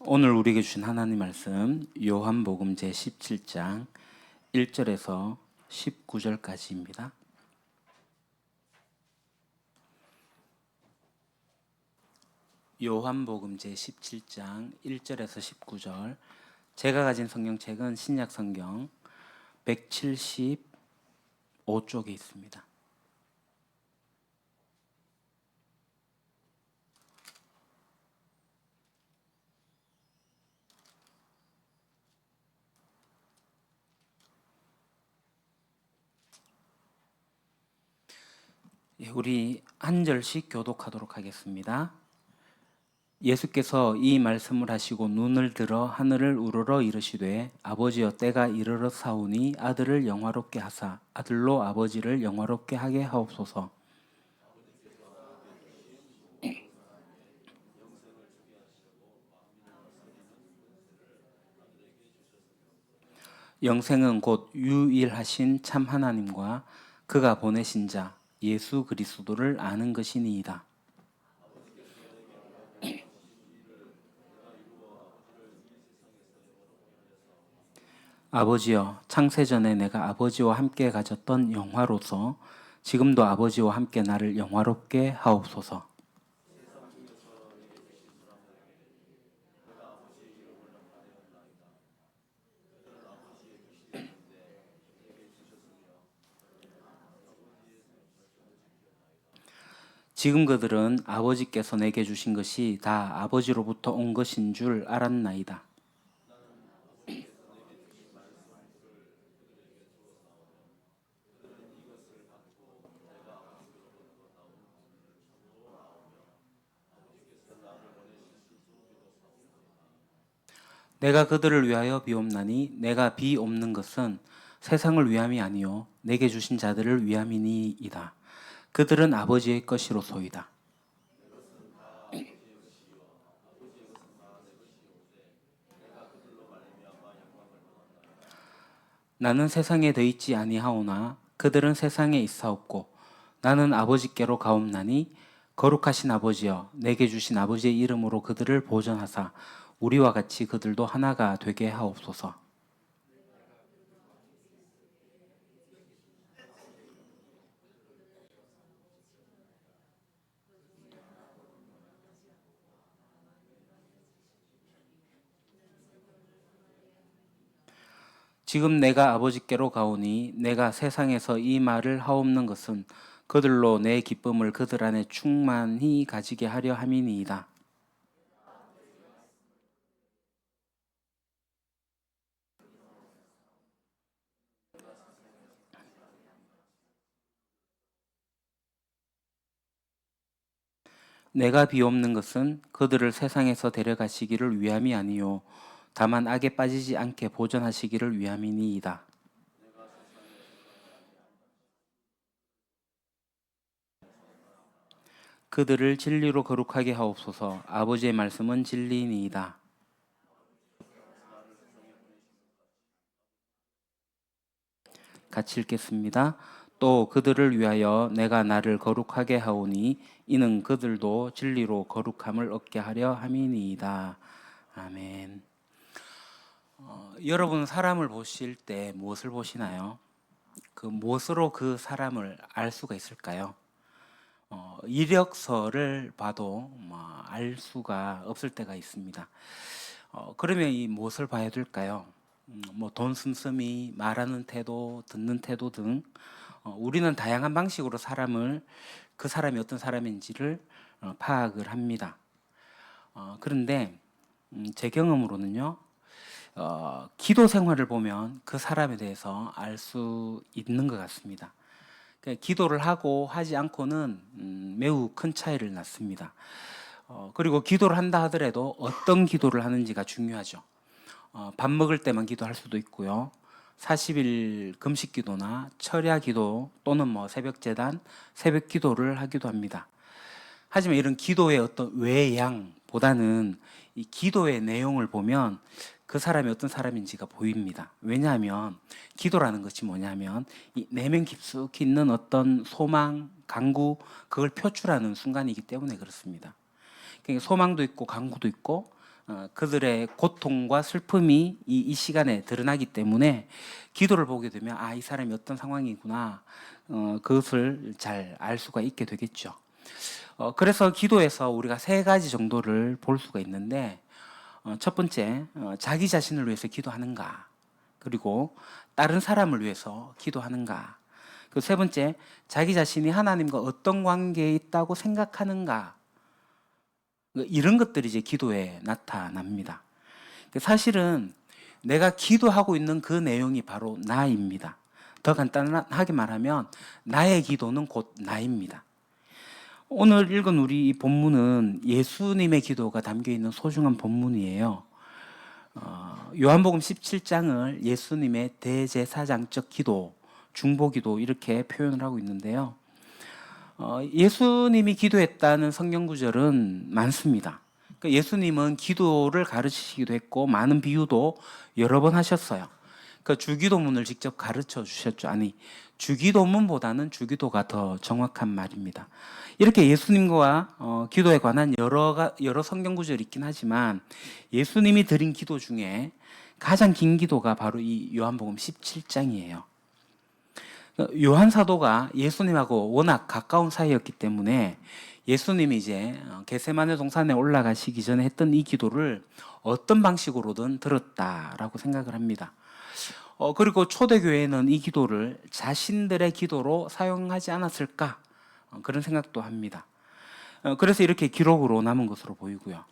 오늘 우리에게 주신 하나님 말씀 요한복음 제17장 1절에서 19절까지입니다. 요한복음 제17장 1절에서 19절. 제가 가진 성경책은 신약 성경 175쪽에 있습니다. 우리 한 절씩 교독하도록 하겠습니다. 예수께서 이 말씀을 하시고 눈을 들어 하늘을 우러러 이르시되 아버지여 때가 이르렀사오니 아들을 영화롭게 하사 아들로 아버지를 영화롭게 하게 하옵소서. 영생은 곧 유일하신 참 하나님과 그가 보내신 자 예수 그리스도를 아는 것이니이다. 아버지여 창세전에 내가 아버지와 함께 가졌던 영화로서 지금도 아버지와 함께 나를 영화롭게 하옵소서. 지금 그들은 아버지께서 내게 주신 것이 다 아버지로부터 온 것인 줄 알았나이다. 내가 그들을 위하여 비옵나니 내가 비옵는 것은 세상을 위함이 아니요 내게 주신 자들을 위함이니이다. 그들은 아버지의 것이로소이다. 나는 세상에 더 있지 아니하오나 그들은 세상에 있사옵고 나는 아버지께로 가옵나니 거룩하신 아버지여 내게 주신 아버지의 이름으로 그들을 보전하사 우리와 같이 그들도 하나가 되게 하옵소서. 지금 내가 아버지께로 가오니 내가 세상에서 이 말을 하옵는 것은 그들로 내 기쁨을 그들 안에 충만히 가지게 하려 함이니이다. 내가 비옵는 것은 그들을 세상에서 데려가시기를 위함이 아니요 다만 악에 빠지지 않게 보전하시기를 위함이니이다. 그들을 진리로 거룩하게 하옵소서. 아버지의 말씀은 진리니이다. 같이 읽겠습니다. 또 그들을 위하여 내가 나를 거룩하게 하오니 이는 그들도 진리로 거룩함을 얻게 하려 함이니이다. 아멘. 여러분 사람을 보실 때 무엇을 보시나요? 그 무엇으로 그 사람을 알 수가 있을까요? 이력서를 봐도 알 수가 없을 때가 있습니다. 그러면 이 무엇을 봐야 될까요? 돈 씀씀이, 말하는 태도, 듣는 태도 등 우리는 다양한 방식으로 그 사람이 어떤 사람인지를 파악을 합니다. 그런데 제 경험으로는요, 기도 생활을 보면 그 사람에 대해서 알 수 있는 것 같습니다. 기도를 하고 하지 않고는 매우 큰 차이를 낳습니다. 그리고 기도를 한다 하더라도 어떤 기도를 하는지가 중요하죠. 밥 먹을 때만 기도할 수도 있고요. 40일 금식 기도나 철야 기도 또는 새벽 제단, 새벽 기도를 하기도 합니다. 하지만 이런 기도의 어떤 외양보다는 이 기도의 내용을 보면 그 사람이 어떤 사람인지가 보입니다. 왜냐하면 기도라는 것이 뭐냐면 이 내면 깊숙이 있는 어떤 소망, 간구 그걸 표출하는 순간이기 때문에 그렇습니다. 그러니까 소망도 있고 간구도 있고 그들의 고통과 슬픔이 이 시간에 드러나기 때문에 기도를 보게 되면 이 사람이 어떤 상황이구나, 그것을 잘 알 수가 있게 되겠죠. 그래서 기도에서 우리가 세 가지 정도를 볼 수가 있는데, 첫 번째, 자기 자신을 위해서 기도하는가, 그리고 다른 사람을 위해서 기도하는가, 그 세 번째, 자기 자신이 하나님과 어떤 관계에 있다고 생각하는가, 이런 것들이 이제 기도에 나타납니다. 사실은 내가 기도하고 있는 그 내용이 바로 나입니다. 더 간단하게 말하면 나의 기도는 곧 나입니다. 오늘 읽은 우리 이 본문은 예수님의 기도가 담겨 있는 소중한 본문이에요. 요한복음 17장을 예수님의 대제사장적 기도, 중보기도 이렇게 표현을 하고 있는데요. 예수님이 기도했다는 성경 구절은 많습니다. 그러니까 예수님은 기도를 가르치시기도 했고 많은 비유도 여러 번 하셨어요. 그 주기도문을 직접 가르쳐 주셨죠. 아니, 주기도문보다는 주기도가 더 정확한 말입니다. 이렇게 예수님과 기도에 관한 여러 성경 구절이 있긴 하지만 예수님이 드린 기도 중에 가장 긴 기도가 바로 이 요한복음 17장이에요. 요한 사도가 예수님하고 워낙 가까운 사이였기 때문에 예수님이 이제 겟세마네 동산에 올라가시기 전에 했던 이 기도를 어떤 방식으로든 들었다라고 생각을 합니다. 그리고 초대교회는 이 기도를 자신들의 기도로 사용하지 않았을까, 그런 생각도 합니다. 그래서 이렇게 기록으로 남은 것으로 보이고요.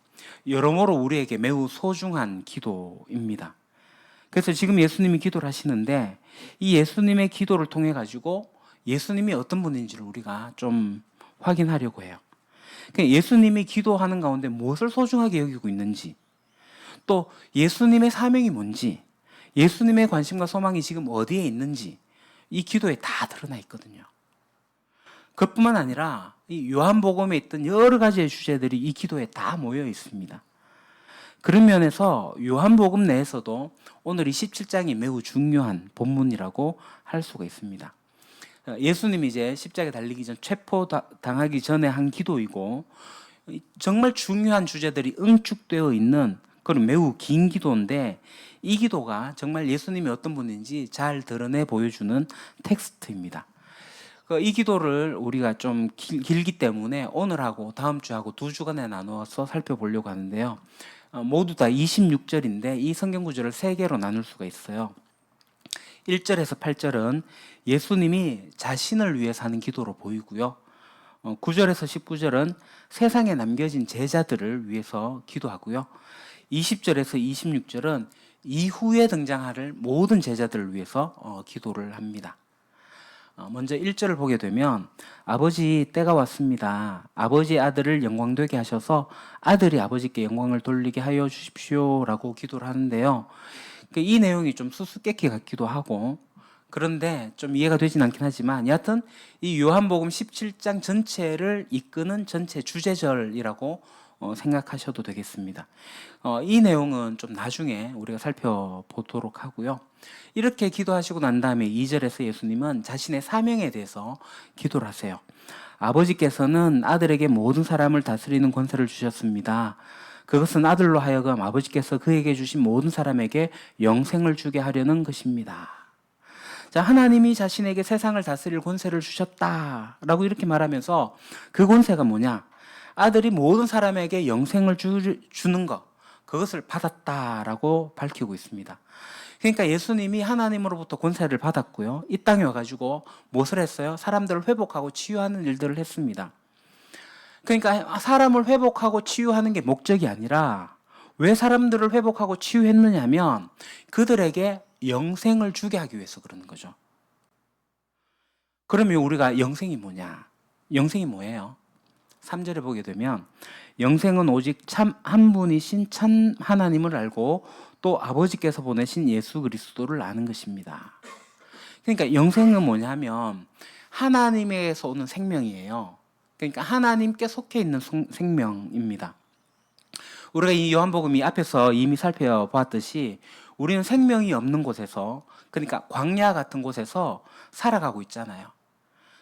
여러모로 우리에게 매우 소중한 기도입니다. 그래서 지금 예수님이 기도를 하시는데 이 예수님의 기도를 통해 가지고 예수님이 어떤 분인지를 우리가 좀 확인하려고 해요. 그러니까 예수님이 기도하는 가운데 무엇을 소중하게 여기고 있는지, 또 예수님의 사명이 뭔지, 예수님의 관심과 소망이 지금 어디에 있는지 이 기도에 다 드러나 있거든요. 그뿐만 아니라 이 요한복음에 있던 여러 가지의 주제들이 이 기도에 다 모여 있습니다. 그런 면에서 요한복음 내에서도 오늘 이 17장이 매우 중요한 본문이라고 할 수가 있습니다. 예수님이 이제 십자가에 달리기 전, 체포당하기 전에 한 기도이고 정말 중요한 주제들이 응축되어 있는 그런 매우 긴 기도인데 이 기도가 정말 예수님이 어떤 분인지 잘 드러내 보여주는 텍스트입니다. 이 기도를 우리가 좀 길기 때문에 오늘하고 다음 주하고 두 주간에 나누어서 살펴보려고 하는데요. 모두 다 26절인데 이 성경 구절을 세 개로 나눌 수가 있어요. 1절에서 8절은 예수님이 자신을 위해서 하는 기도로 보이고요. 9절에서 19절은 세상에 남겨진 제자들을 위해서 기도하고요. 20절에서 26절은 이후에 등장할 모든 제자들을 위해서 기도를 합니다. 먼저 1절을 보게 되면 아버지, 때가 왔습니다. 아버지의 아들을 영광되게 하셔서 아들이 아버지께 영광을 돌리게 하여 주십시오 라고 기도를 하는데요. 이 내용이 좀 수수께끼 같기도 하고 그런데 좀 이해가 되진 않긴 하지만 여하튼 이 요한복음 17장 전체를 이끄는 전체 주제절이라고 생각하셔도 되겠습니다. 이 내용은 좀 나중에 우리가 살펴보도록 하고요. 이렇게 기도하시고 난 다음에 2절에서 예수님은 자신의 사명에 대해서 기도를 하세요. 아버지께서는 아들에게 모든 사람을 다스리는 권세를 주셨습니다. 그것은 아들로 하여금 아버지께서 그에게 주신 모든 사람에게 영생을 주게 하려는 것입니다. 자, 하나님이 자신에게 세상을 다스릴 권세를 주셨다라고 이렇게 말하면서 그 권세가 뭐냐? 아들이 모든 사람에게 영생을 주는 것, 그것을 받았다라고 밝히고 있습니다. 그러니까 예수님이 하나님으로부터 권세를 받았고요. 이 땅에 와가지고 무엇을 했어요? 사람들을 회복하고 치유하는 일들을 했습니다. 그러니까 사람을 회복하고 치유하는 게 목적이 아니라 왜 사람들을 회복하고 치유했느냐면 그들에게 영생을 주게 하기 위해서 그러는 거죠. 그러면 우리가 영생이 뭐냐? 영생이 뭐예요? 3절에 보게 되면 영생은 오직 참 한 분이신 참 하나님을 알고 또 아버지께서 보내신 예수 그리스도를 아는 것입니다. 그러니까 영생은 뭐냐면 하나님에게서 오는 생명이에요. 그러니까 하나님께 속해 있는 생명입니다. 우리가 이 요한복음이 앞에서 이미 살펴보았듯이 우리는 생명이 없는 곳에서, 그러니까 광야 같은 곳에서 살아가고 있잖아요.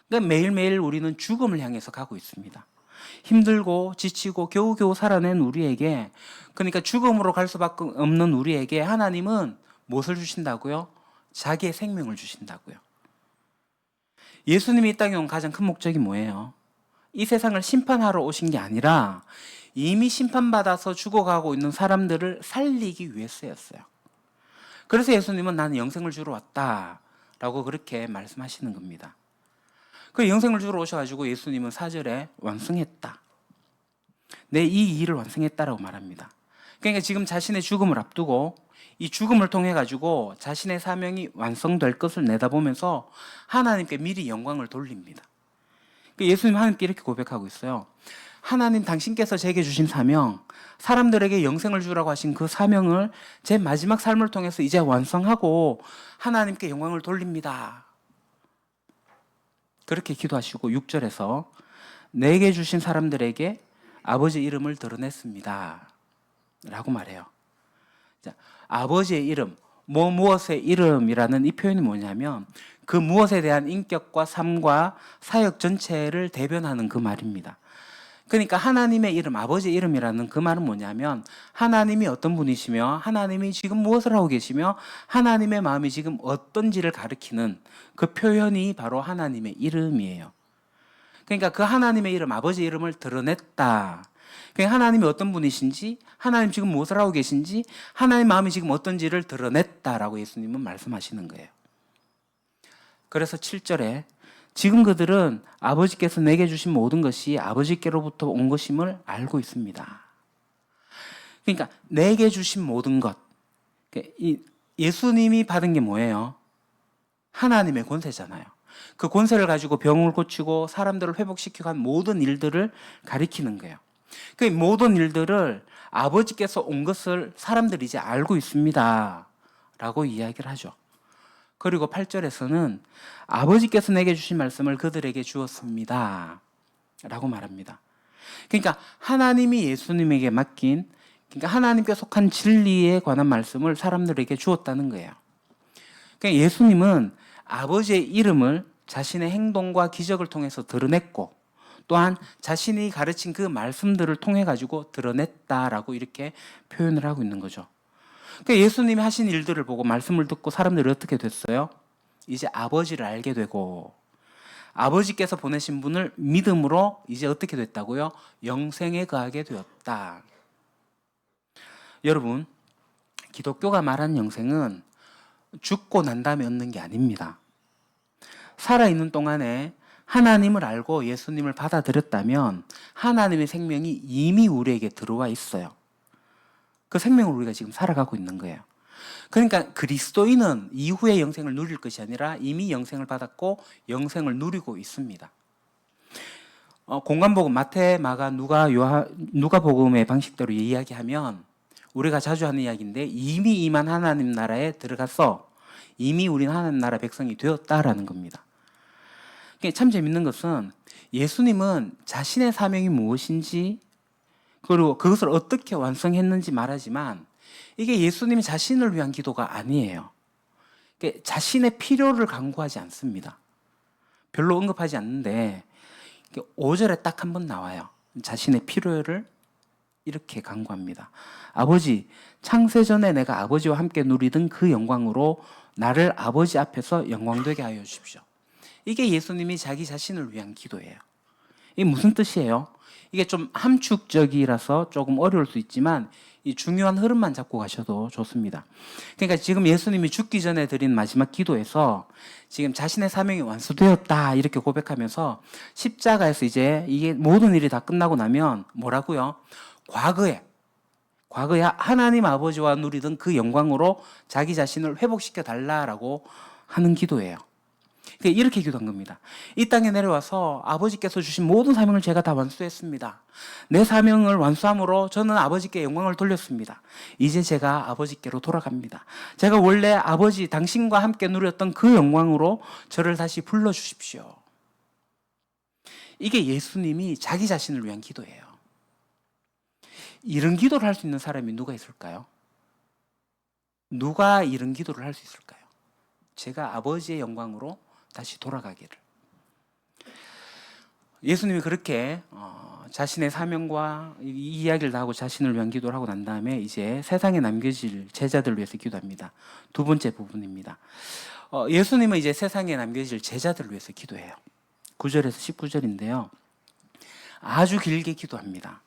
그러니까 매일매일 우리는 죽음을 향해서 가고 있습니다. 힘들고 지치고 겨우겨우 살아낸 우리에게, 그러니까 죽음으로 갈 수밖에 없는 우리에게 하나님은 무엇을 주신다고요? 자기의 생명을 주신다고요. 예수님이 이 땅에 온 가장 큰 목적이 뭐예요? 이 세상을 심판하러 오신 게 아니라 이미 심판받아서 죽어가고 있는 사람들을 살리기 위해서였어요. 그래서 예수님은 나는 영생을 주러 왔다라고 그렇게 말씀하시는 겁니다. 그 영생을 주러 오셔가지고 예수님은 4절에 완성했다. 내 이 일을 완성했다라고 말합니다. 그러니까 지금 자신의 죽음을 앞두고 이 죽음을 통해 가지고 자신의 사명이 완성될 것을 내다보면서 하나님께 미리 영광을 돌립니다. 예수님 하나님께 이렇게 고백하고 있어요. 하나님, 당신께서 제게 주신 사명, 사람들에게 영생을 주라고 하신 그 사명을 제 마지막 삶을 통해서 이제 완성하고 하나님께 영광을 돌립니다. 그렇게 기도하시고 6절에서 내게 주신 사람들에게 아버지 이름을 드러냈습니다 라고 말해요. 자, 아버지의 이름, 무엇의 이름이라는 이 표현이 뭐냐면 그 무엇에 대한 인격과 삶과 사역 전체를 대변하는 그 말입니다. 그러니까 하나님의 이름, 아버지의 이름이라는 그 말은 뭐냐면 하나님이 어떤 분이시며 하나님이 지금 무엇을 하고 계시며 하나님의 마음이 지금 어떤지를 가리키는 그 표현이 바로 하나님의 이름이에요. 그러니까 그 하나님의 이름, 아버지의 이름을 드러냈다. 그러니까 하나님이 어떤 분이신지, 하나님 지금 무엇을 하고 계신지, 하나님의 마음이 지금 어떤지를 드러냈다라고 예수님은 말씀하시는 거예요. 그래서 7절에 지금 그들은 아버지께서 내게 주신 모든 것이 아버지께로부터 온 것임을 알고 있습니다. 그러니까 내게 주신 모든 것, 예수님이 받은 게 뭐예요? 하나님의 권세잖아요. 그 권세를 가지고 병을 고치고 사람들을 회복시키고 한 모든 일들을 가리키는 거예요. 그 모든 일들을 아버지께서 온 것을 사람들이 이제 알고 있습니다 라고 이야기를 하죠. 그리고 8절에서는 아버지께서 내게 주신 말씀을 그들에게 주었습니다 라고 말합니다. 그러니까 하나님이 예수님에게 맡긴, 그러니까 하나님께 속한 진리에 관한 말씀을 사람들에게 주었다는 거예요. 그러니까 예수님은 아버지의 이름을 자신의 행동과 기적을 통해서 드러냈고 또한 자신이 가르친 그 말씀들을 통해 가지고 드러냈다라고 이렇게 표현을 하고 있는 거죠. 그러니까 예수님이 하신 일들을 보고 말씀을 듣고 사람들이 어떻게 됐어요? 이제 아버지를 알게 되고 아버지께서 보내신 분을 믿음으로 이제 어떻게 됐다고요? 영생에 거하게 되었다. 여러분, 기독교가 말하는 영생은 죽고 난 다음에 얻는 게 아닙니다. 살아있는 동안에 하나님을 알고 예수님을 받아들였다면 하나님의 생명이 이미 우리에게 들어와 있어요. 그 생명을 우리가 지금 살아가고 있는 거예요. 그러니까 그리스도인은 이후의 영생을 누릴 것이 아니라 이미 영생을 받았고 영생을 누리고 있습니다. 공관복음 마태, 마가, 누가복음의 방식대로 이야기하면 우리가 자주 하는 이야기인데 이미 임한 하나님 나라에 들어가서 이미 우리는 하나님 나라 백성이 되었다라는 겁니다. 참 재밌는 것은 예수님은 자신의 사명이 무엇인지 그리고 그것을 어떻게 완성했는지 말하지만 이게 예수님이 자신을 위한 기도가 아니에요. 자신의 필요를 강구하지 않습니다. 별로 언급하지 않는데 5절에 딱 한 번 나와요. 자신의 필요를 이렇게 강구합니다. 아버지, 창세전에 내가 아버지와 함께 누리던 그 영광으로 나를 아버지 앞에서 영광되게 하여 주십시오. 이게 예수님이 자기 자신을 위한 기도예요. 이게 무슨 뜻이에요? 이게 좀 함축적이라서 조금 어려울 수 있지만 이 중요한 흐름만 잡고 가셔도 좋습니다. 그러니까 지금 예수님이 죽기 전에 드린 마지막 기도에서 지금 자신의 사명이 완수되었다 이렇게 고백하면서 십자가에서 이제 이게 모든 일이 다 끝나고 나면 뭐라고요? 과거에 하나님 아버지와 누리던 그 영광으로 자기 자신을 회복시켜 달라라고 하는 기도예요. 이렇게 기도한 겁니다. 이 땅에 내려와서 아버지께서 주신 모든 사명을 제가 다 완수했습니다. 내 사명을 완수함으로 저는 아버지께 영광을 돌렸습니다. 이제 제가 아버지께로 돌아갑니다. 제가 원래 아버지 당신과 함께 누렸던 그 영광으로 저를 다시 불러주십시오. 이게 예수님이 자기 자신을 위한 기도예요. 이런 기도를 할 수 있는 사람이 누가 있을까요? 누가 이런 기도를 할 수 있을까요? 제가 아버지의 영광으로 다시 돌아가기를. 예수님이 그렇게 자신의 사명과 이 이야기를 다 하고 자신을 위한 기도를 하고 난 다음에 이제 세상에 남겨질 제자들을 위해서 기도합니다. 두 번째 부분입니다. 예수님은 이제 세상에 남겨질 제자들을 위해서 기도해요. 9절에서 19절인데요. 아주 길게 기도합니다.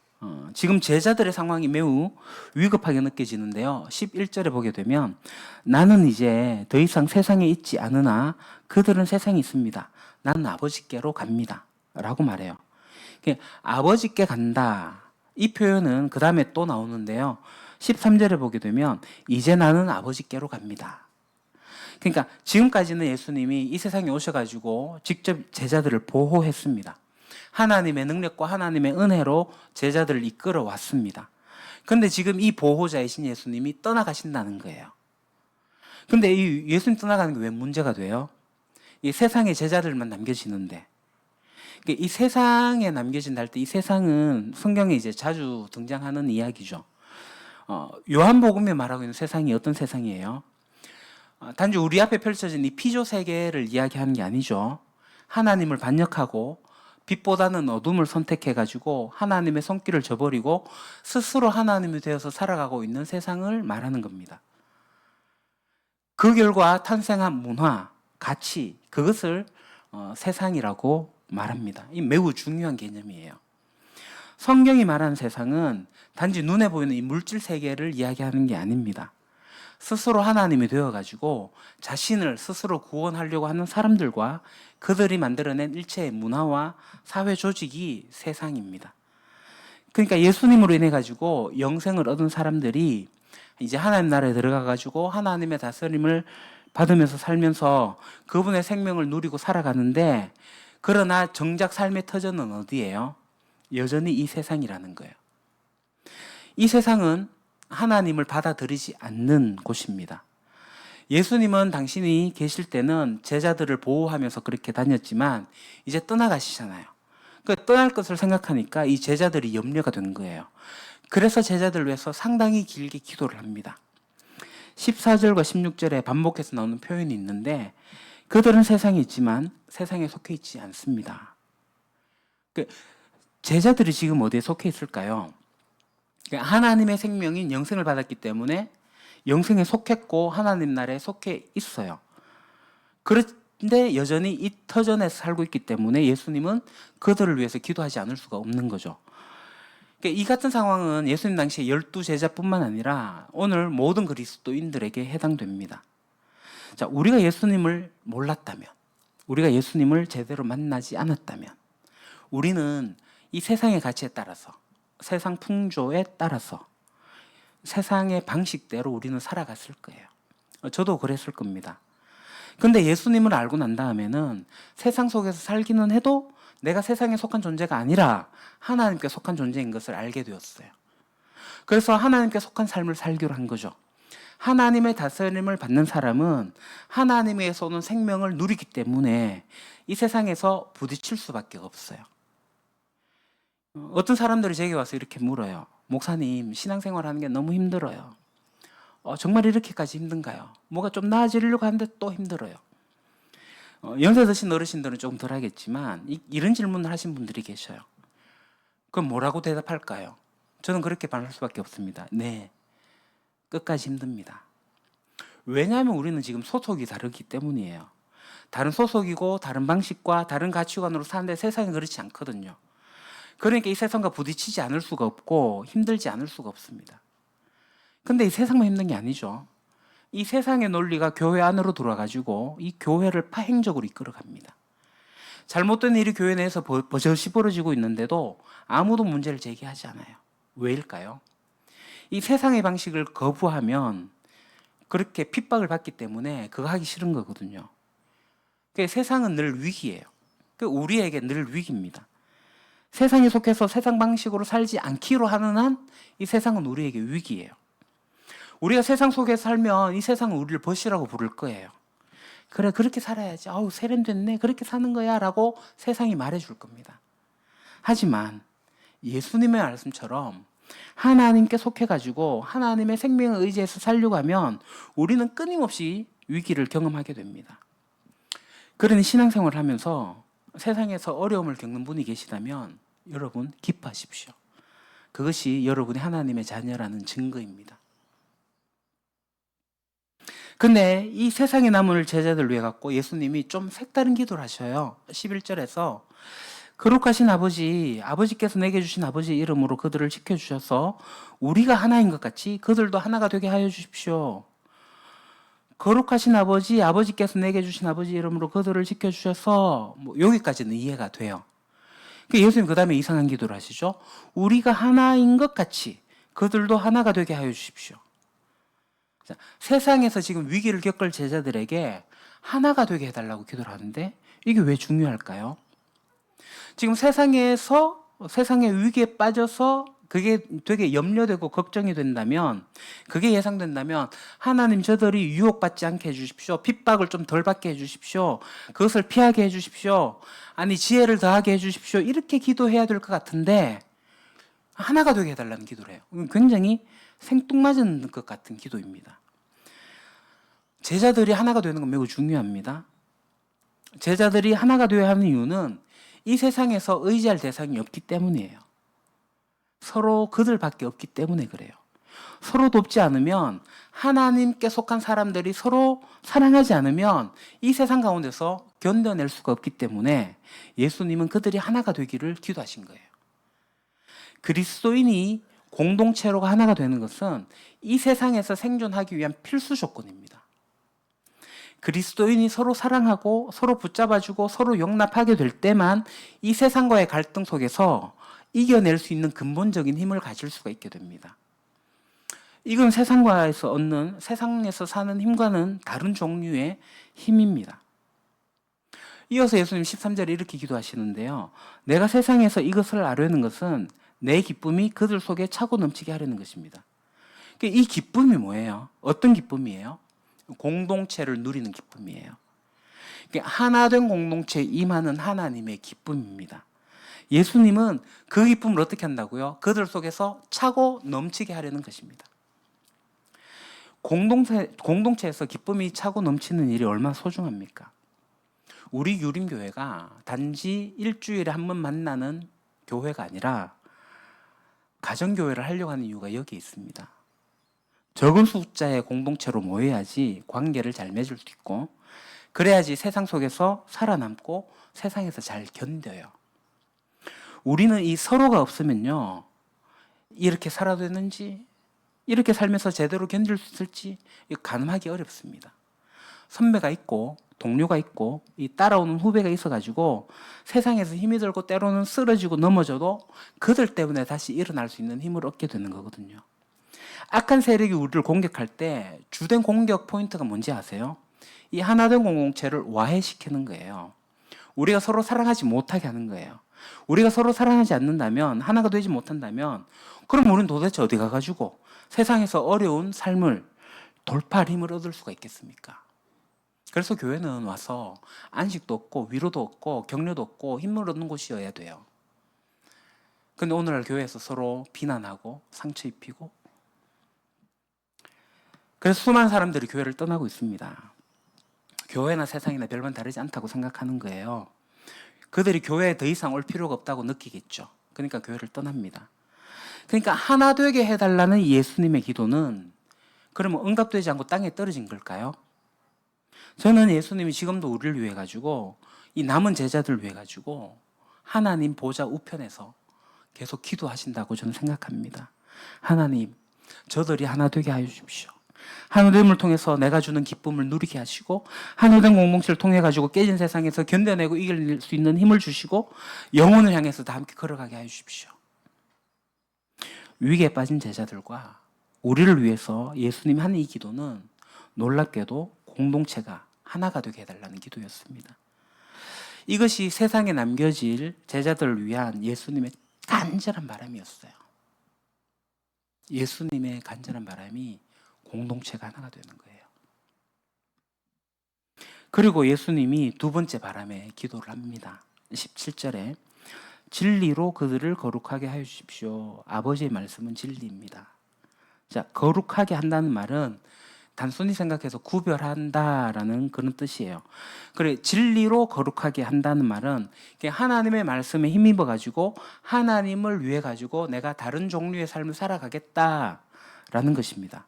지금 제자들의 상황이 매우 위급하게 느껴지는데요. 11절에 보게 되면 나는 이제 더 이상 세상에 있지 않으나 그들은 세상에 있습니다. 나는 아버지께로 갑니다. 라고 말해요. 아버지께 간다. 이 표현은 그 다음에 또 나오는데요. 13절에 보게 되면 이제 나는 아버지께로 갑니다. 그러니까 지금까지는 예수님이 이 세상에 오셔가지고 직접 제자들을 보호했습니다. 하나님의 능력과 하나님의 은혜로 제자들을 이끌어 왔습니다. 그런데 지금 이 보호자이신 예수님이 떠나가신다는 거예요. 근데 이 예수님 떠나가는 게 왜 문제가 돼요? 이 세상에 제자들만 남겨지는데, 이 세상에 남겨진다 할 때 이 세상은 성경에 이제 자주 등장하는 이야기죠. 요한복음에 말하고 있는 세상이 어떤 세상이에요? 단지 우리 앞에 펼쳐진 이 피조 세계를 이야기하는 게 아니죠. 하나님을 반역하고 빛보다는 어둠을 선택해가지고 하나님의 손길을 저버리고 스스로 하나님이 되어서 살아가고 있는 세상을 말하는 겁니다. 그 결과 탄생한 문화, 가치, 그것을 세상이라고 말합니다. 이 매우 중요한 개념이에요. 성경이 말하는 세상은 단지 눈에 보이는 이 물질 세계를 이야기하는 게 아닙니다. 스스로 하나님이 되어가지고 자신을 스스로 구원하려고 하는 사람들과 그들이 만들어낸 일체의 문화와 사회 조직이 세상입니다. 그러니까 예수님으로 인해 가지고 영생을 얻은 사람들이 이제 하나님 나라에 들어가 가지고 하나님의 다스림을 받으면서 살면서 그분의 생명을 누리고 살아가는데, 그러나 정작 삶의 터전은 어디예요? 여전히 이 세상이라는 거예요. 이 세상은 하나님을 받아들이지 않는 곳입니다. 예수님은 당신이 계실 때는 제자들을 보호하면서 그렇게 다녔지만 이제 떠나가시잖아요. 그 떠날 것을 생각하니까 이 제자들이 염려가 된 거예요. 그래서 제자들을 위해서 상당히 길게 기도를 합니다. 14절과 16절에 반복해서 나오는 표현이 있는데, 그들은 세상에 있지만 세상에 속해 있지 않습니다. 제자들이 지금 어디에 속해 있을까요? 하나님의 생명인 영생을 받았기 때문에 영생에 속했고 하나님 나라에 속해 있어요. 그런데 여전히 이 터전에서 살고 있기 때문에 예수님은 그들을 위해서 기도하지 않을 수가 없는 거죠. 이 같은 상황은 예수님 당시에 12제자뿐만 아니라 오늘 모든 그리스도인들에게 해당됩니다. 자, 우리가 예수님을 몰랐다면, 우리가 예수님을 제대로 만나지 않았다면, 우리는 이 세상의 가치에 따라서, 세상 풍조에 따라서, 세상의 방식대로 우리는 살아갔을 거예요. 저도 그랬을 겁니다. 근데 예수님을 알고 난 다음에는 세상 속에서 살기는 해도 내가 세상에 속한 존재가 아니라 하나님께 속한 존재인 것을 알게 되었어요. 그래서 하나님께 속한 삶을 살기로 한 거죠. 하나님의 다스림을 받는 사람은 하나님에서 오는 생명을 누리기 때문에 이 세상에서 부딪힐 수밖에 없어요. 어떤 사람들이 제게 와서 이렇게 물어요. 목사님, 신앙생활 하는 게 너무 힘들어요. 정말 이렇게까지 힘든가요? 뭐가 좀 나아지려고 하는데 또 힘들어요. 연세 드신 어르신들은 조금 덜 하겠지만 이런 질문을 하신 분들이 계셔요. 그럼 뭐라고 대답할까요? 저는 그렇게 말할 수밖에 없습니다. 네, 끝까지 힘듭니다. 왜냐하면 우리는 지금 소속이 다르기 때문이에요. 다른 소속이고 다른 방식과 다른 가치관으로 사는데 세상이 그렇지 않거든요. 그러니까 이 세상과 부딪히지 않을 수가 없고 힘들지 않을 수가 없습니다. 근데 이 세상만 힘든 게 아니죠. 이 세상의 논리가 교회 안으로 들어와가지고 이 교회를 파행적으로 이끌어갑니다. 잘못된 일이 교회 내에서 버젓이 벌어지고 있는데도 아무도 문제를 제기하지 않아요. 왜일까요? 이 세상의 방식을 거부하면 그렇게 핍박을 받기 때문에 그거 하기 싫은 거거든요. 그러니까 세상은 늘 위기예요. 우리에게 늘 위기입니다. 세상에 속해서 세상 방식으로 살지 않기로 하는 한 이 세상은 우리에게 위기예요. 우리가 세상 속에 살면 이 세상은 우리를 벗이라고 부를 거예요. 그래, 그렇게 살아야지. 아우, 세련됐네. 그렇게 사는 거야. 라고 세상이 말해줄 겁니다. 하지만 예수님의 말씀처럼 하나님께 속해가지고 하나님의 생명을 의지해서 살려고 하면 우리는 끊임없이 위기를 경험하게 됩니다. 그러니 신앙생활을 하면서 세상에서 어려움을 겪는 분이 계시다면 여러분 기뻐하십시오. 그것이 여러분이 하나님의 자녀라는 증거입니다. 근데 이 세상에 남을 제자들 위해 갖고 예수님이 좀 색다른 기도를 하셔요. 11절에서 거룩하신 아버지께서 내게 주신 아버지 이름으로 그들을 지켜주셔서 우리가 하나인 것 같이 그들도 하나가 되게 하여 주십시오. 거룩하신 아버지께서 내게 주신 아버지 이름으로 그들을 지켜주셔서 여기까지는 이해가 돼요. 예수님 그 다음에 이상한 기도를 하시죠. 우리가 하나인 것 같이 그들도 하나가 되게 하여 주십시오. 자, 세상에서 지금 위기를 겪을 제자들에게 하나가 되게 해달라고 기도를 하는데 이게 왜 중요할까요? 지금 세상의 위기에 빠져서 그게 되게 염려되고 걱정이 된다면, 그게 예상된다면 하나님 저들이 유혹받지 않게 해주십시오. 핍박을 좀 덜 받게 해주십시오. 그것을 피하게 해주십시오. 아니 지혜를 더하게 해주십시오. 이렇게 기도해야 될 것 같은데 하나가 되게 해달라는 기도를 해요. 굉장히 생뚱맞은 것 같은 기도입니다. 제자들이 하나가 되는 건 매우 중요합니다. 제자들이 하나가 되어야 하는 이유는 이 세상에서 의지할 대상이 없기 때문이에요. 서로 그들밖에 없기 때문에 그래요. 서로 돕지 않으면, 하나님께 속한 사람들이 서로 사랑하지 않으면 이 세상 가운데서 견뎌낼 수가 없기 때문에 예수님은 그들이 하나가 되기를 기도하신 거예요. 그리스도인이 공동체로 하나가 되는 것은 이 세상에서 생존하기 위한 필수 조건입니다. 그리스도인이 서로 사랑하고 서로 붙잡아주고 서로 용납하게 될 때만 이 세상과의 갈등 속에서 이겨낼 수 있는 근본적인 힘을 가질 수가 있게 됩니다. 이건 세상에서 사는 힘과는 다른 종류의 힘입니다. 이어서 예수님 13절에 이렇게 기도하시는데요. 내가 세상에서 이것을 아뢰는 것은 내 기쁨이 그들 속에 차고 넘치게 하려는 것입니다. 이 기쁨이 뭐예요? 어떤 기쁨이에요? 공동체를 누리는 기쁨이에요. 하나된 공동체에 임하는 하나님의 기쁨입니다. 예수님은 그 기쁨을 어떻게 한다고요? 그들 속에서 차고 넘치게 하려는 것입니다. 공동체에서 기쁨이 차고 넘치는 일이 얼마나 소중합니까? 우리 유림교회가 단지 일주일에 한 번 만나는 교회가 아니라 가정교회를 하려고 하는 이유가 여기에 있습니다. 적은 숫자의 공동체로 모여야지 관계를 잘 맺을 수 있고, 그래야지 세상 속에서 살아남고 세상에서 잘 견뎌요. 우리는 이 서로가 없으면요, 이렇게 살아도 되는지, 이렇게 살면서 제대로 견딜 수 있을지 가늠하기 어렵습니다. 선배가 있고 동료가 있고 이 따라오는 후배가 있어가지고 세상에서 힘이 들고 때로는 쓰러지고 넘어져도 그들 때문에 다시 일어날 수 있는 힘을 얻게 되는 거거든요. 악한 세력이 우리를 공격할 때 주된 공격 포인트가 뭔지 아세요? 이 하나된 공동체를 와해시키는 거예요. 우리가 서로 사랑하지 못하게 하는 거예요. 우리가 서로 사랑하지 않는다면, 하나가 되지 못한다면, 그럼 우리는 도대체 어디 가가지고 세상에서 어려운 삶을 돌파할 힘을 얻을 수가 있겠습니까? 그래서 교회는 와서 안식도 얻고 위로도 얻고 격려도 얻고 힘을 얻는 곳이어야 돼요. 근데 오늘날 교회에서 서로 비난하고 상처 입히고, 그래서 수많은 사람들이 교회를 떠나고 있습니다. 교회나 세상이나 별반 다르지 않다고 생각하는 거예요. 그들이 교회에 더 이상 올 필요가 없다고 느끼겠죠. 그러니까 교회를 떠납니다. 그러니까 하나 되게 해달라는 예수님의 기도는 그러면 응답되지 않고 땅에 떨어진 걸까요? 저는 예수님이 지금도 우리를 위해 가지고, 이 남은 제자들을 위해 가지고 하나님 보좌 우편에서 계속 기도하신다고 저는 생각합니다. 하나님, 저들이 하나 되게 하여 주십시오. 하나됨을 통해서 내가 주는 기쁨을 누리게 하시고, 하나된 공동체를 통해 가지고 깨진 세상에서 견뎌내고 이길 수 있는 힘을 주시고, 영혼을 향해서 다 함께 걸어가게 하여 주십시오. 위기에 빠진 제자들과 우리를 위해서 예수님이 하는 이 기도는 놀랍게도 공동체가 하나가 되게 해달라는 기도였습니다. 이것이 세상에 남겨질 제자들을 위한 예수님의 간절한 바람이었어요. 예수님의 간절한 바람이 공동체가 하나가 되는 거예요. 그리고 예수님이 두 번째 바람에 기도를 합니다. 17절에 진리로 그들을 거룩하게 하여 주십시오. 아버지의 말씀은 진리입니다. 자, 거룩하게 한다는 말은 단순히 생각해서 구별한다라는 그런 뜻이에요. 그래, 진리로 거룩하게 한다는 말은 하나님의 말씀에 힘입어 가지고 하나님을 위해 가지고 내가 다른 종류의 삶을 살아가겠다라는 것입니다.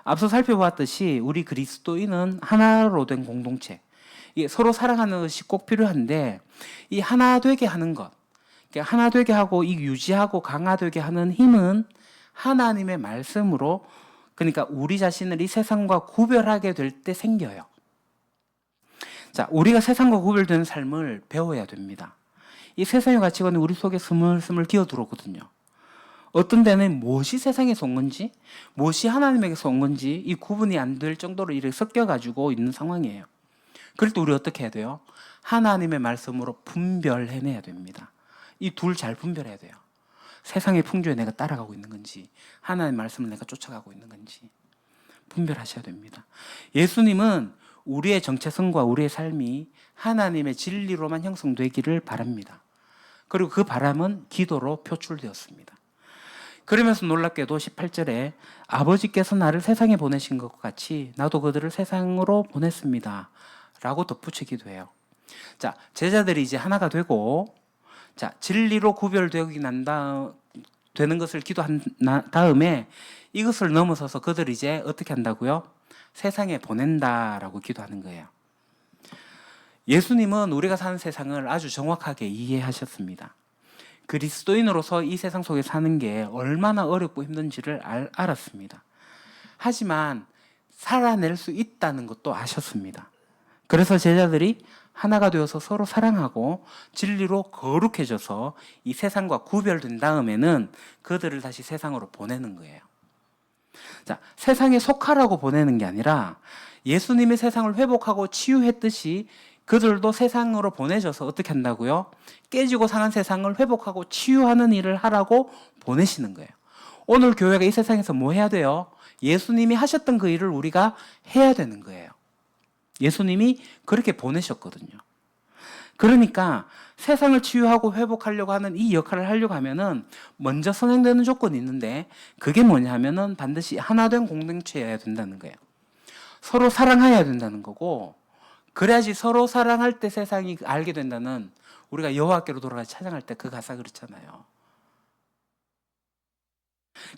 앞서 살펴봤듯이 우리 그리스도인은 하나로 된 공동체, 이게 서로 사랑하는 것이 꼭 필요한데 이 하나 되게 하는 것, 하나 되게 하고 이 유지하고 강화되게 하는 힘은 하나님의 말씀으로, 그러니까 우리 자신을 이 세상과 구별하게 될 때 생겨요. 자, 우리가 세상과 구별되는 삶을 배워야 됩니다. 이 세상의 가치관이 우리 속에 스물스물 기어들어오거든요. 어떤 데는 무엇이 세상에서 온 건지, 무엇이 하나님에게서 온 건지 이 구분이 안 될 정도로 이렇게 섞여가지고 있는 상황이에요. 그럴 때 우리 어떻게 해야 돼요? 하나님의 말씀으로 분별해내야 됩니다. 이 둘 잘 분별해야 돼요. 세상의 풍조에 내가 따라가고 있는 건지, 하나님의 말씀을 내가 쫓아가고 있는 건지 분별하셔야 됩니다. 예수님은 우리의 정체성과 우리의 삶이 하나님의 진리로만 형성되기를 바랍니다. 그리고 그 바람은 기도로 표출되었습니다. 그러면서 놀랍게도 18절에 아버지께서 나를 세상에 보내신 것과 같이 나도 그들을 세상으로 보냈습니다 라고 덧붙이기도 해요. 자, 제자들이 이제 하나가 되고, 자, 진리로 구별되기 되는 것을 기도한 다음에 이것을 넘어서서 그들이 이제 어떻게 한다고요? 세상에 보낸다라고 기도하는 거예요. 예수님은 우리가 사는 세상을 아주 정확하게 이해하셨습니다. 그리스도인으로서 이 세상 속에 사는 게 얼마나 어렵고 힘든지를 알았습니다. 하지만 살아낼 수 있다는 것도 아셨습니다. 그래서 제자들이 하나가 되어서 서로 사랑하고 진리로 거룩해져서 이 세상과 구별된 다음에는 그들을 다시 세상으로 보내는 거예요. 자, 세상에 속하라고 보내는 게 아니라 예수님이 세상을 회복하고 치유했듯이 그들도 세상으로 보내져서 어떻게 한다고요? 깨지고 상한 세상을 회복하고 치유하는 일을 하라고 보내시는 거예요. 오늘 교회가 이 세상에서 뭐 해야 돼요? 예수님이 하셨던 그 일을 우리가 해야 되는 거예요. 예수님이 그렇게 보내셨거든요. 그러니까 세상을 치유하고 회복하려고 하는 이 역할을 하려고 하면은 먼저 선행되는 조건이 있는데 그게 뭐냐 하면은 반드시 하나된 공동체여야 된다는 거예요. 서로 사랑해야 된다는 거고, 그래야지 서로 사랑할 때 세상이 알게 된다는, 우리가 여호와께로 돌아가서 찬양할 때 그 가사 그렇잖아요.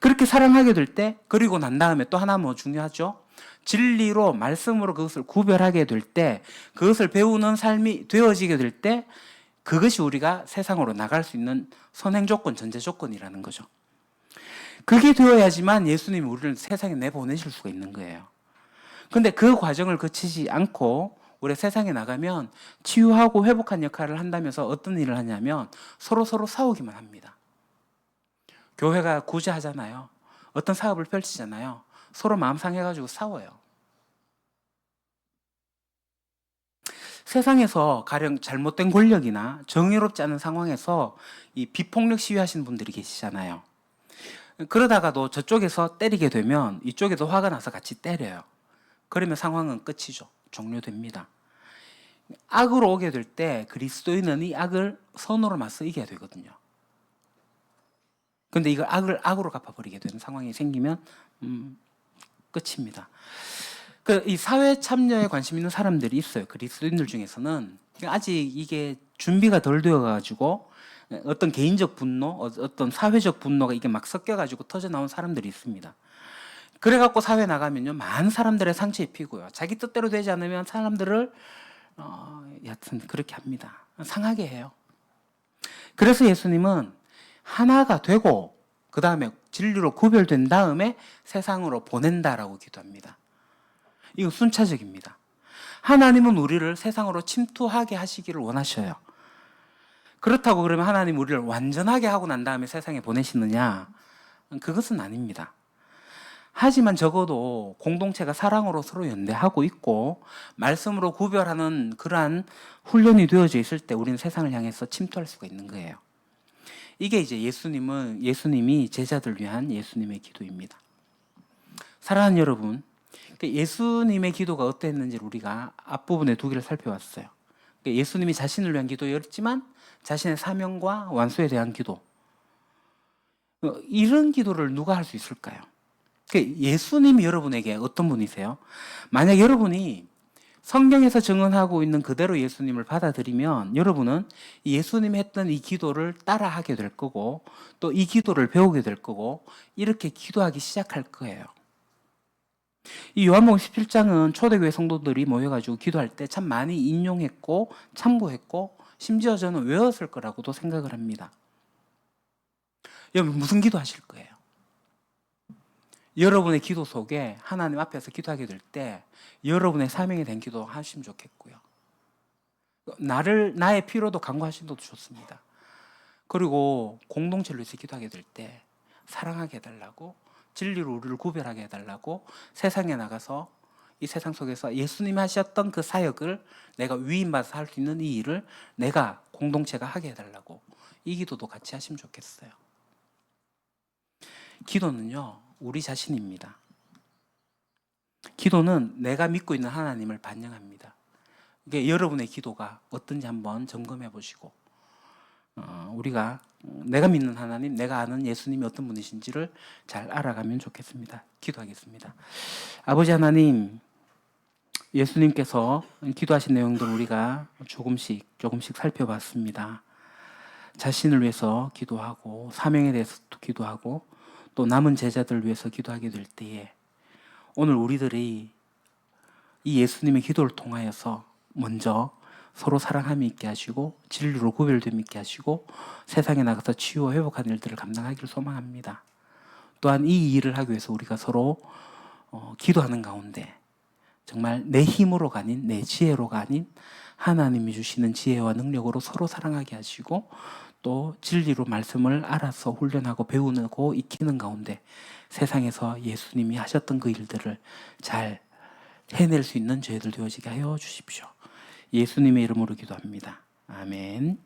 그렇게 사랑하게 될 때, 그리고 난 다음에 또 하나 뭐 중요하죠? 진리로 말씀으로 그것을 구별하게 될 때, 그것을 배우는 삶이 되어지게 될 때, 그것이 우리가 세상으로 나갈 수 있는 선행 조건, 전제 조건이라는 거죠. 그게 되어야지만 예수님이 우리를 세상에 내보내실 수가 있는 거예요. 근데 그 과정을 거치지 않고 우리 세상에 나가면 치유하고 회복한 역할을 한다면서 어떤 일을 하냐면 서로 싸우기만 합니다. 교회가 구제하잖아요. 어떤 사업을 펼치잖아요. 서로 마음 상해가지고 싸워요. 세상에서 가령 잘못된 권력이나 정의롭지 않은 상황에서 이 비폭력 시위하시는 분들이 계시잖아요. 그러다가도 저쪽에서 때리게 되면 이쪽에도 화가 나서 같이 때려요. 그러면 상황은 끝이죠. 종료됩니다. 악으로 오게 될 때 그리스도인은 이 악을 선으로 맞서 이겨야 되거든요. 근데 이걸 악을 악으로 갚아버리게 되는 상황이 생기면 끝입니다. 이 사회 참여에 관심 있는 사람들이 있어요. 그리스도인들 중에서는 아직 이게 준비가 덜 되어가지고 어떤 개인적 분노, 어떤 사회적 분노가 이게 막 섞여가지고 터져 나온 사람들이 있습니다. 그래갖고 사회 나가면요 많은 사람들의 상처 입히고요. 자기 뜻대로 되지 않으면 사람들을 여튼 그렇게 합니다. 상하게 해요. 그래서 예수님은 하나가 되고 그 다음에 진리로 구별된 다음에 세상으로 보낸다라고 기도합니다. 이거 순차적입니다. 하나님은 우리를 세상으로 침투하게 하시기를 원하셔요. 그렇다고 그러면 하나님 우리를 완전하게 하고 난 다음에 세상에 보내시느냐? 그것은 아닙니다. 하지만 적어도 공동체가 사랑으로 서로 연대하고 있고 말씀으로 구별하는 그러한 훈련이 되어져 있을 때 우리는 세상을 향해서 침투할 수가 있는 거예요. 이게 이제 예수님이 제자들 위한 예수님의 기도입니다. 사랑하는 여러분, 예수님의 기도가 어땠는지를 우리가 앞부분에 두 개를 살펴봤어요. 예수님이 자신을 위한 기도였지만 자신의 사명과 완수에 대한 기도. 이런 기도를 누가 할 수 있을까요? 예수님이 여러분에게 어떤 분이세요? 만약 여러분이 성경에서 증언하고 있는 그대로 예수님을 받아들이면 여러분은 예수님이 했던 이 기도를 따라하게 될 거고 또 이 기도를 배우게 될 거고 이렇게 기도하기 시작할 거예요. 이 요한복음 17장은 초대교회 성도들이 모여가지고 기도할 때 참 많이 인용했고 참고했고 심지어 저는 외웠을 거라고도 생각을 합니다. 여러분 무슨 기도하실 거예요? 여러분의 기도 속에 하나님 앞에서 기도하게 될 때 여러분의 사명이 된 기도 하시면 좋겠고요. 나의 필요도 간구하시는 것도 좋습니다. 그리고 공동체를 위해서 기도하게 될 때 사랑하게 해달라고, 진리로 우리를 구별하게 해달라고, 세상에 나가서 이 세상 속에서 예수님이 하셨던 그 사역을 내가 위임받아서 할 수 있는 이 일을 내가 공동체가 하게 해달라고, 이 기도도 같이 하시면 좋겠어요. 기도는요, 우리 자신입니다. 기도는 내가 믿고 있는 하나님을 반영합니다. 이게 여러분의 기도가 어떤지 한번 점검해 보시고 우리가 내가 믿는 하나님, 내가 아는 예수님이 어떤 분이신지를 잘 알아가면 좋겠습니다. 기도하겠습니다. 아버지 하나님, 예수님께서 기도하신 내용들 우리가 조금씩 살펴봤습니다. 자신을 위해서 기도하고 사명에 대해서도 기도하고 또 남은 제자들을 위해서 기도하게 될 때에 오늘 우리들이 이 예수님의 기도를 통하여서 먼저 서로 사랑함이 있게 하시고 진리로 구별됨 있게 하시고 세상에 나가서 치유와 회복하는 일들을 감당하기를 소망합니다. 또한 이 일을 하기 위해서 우리가 서로 기도하는 가운데 정말 내 힘으로가 아닌 내 지혜로가 아닌 하나님이 주시는 지혜와 능력으로 서로 사랑하게 하시고 또 진리로 말씀을 알아서 훈련하고 배우고 익히는 가운데 세상에서 예수님이 하셨던 그 일들을 잘 해낼 수 있는 저희들 되어지게 하여 주십시오. 예수님의 이름으로 기도합니다. 아멘.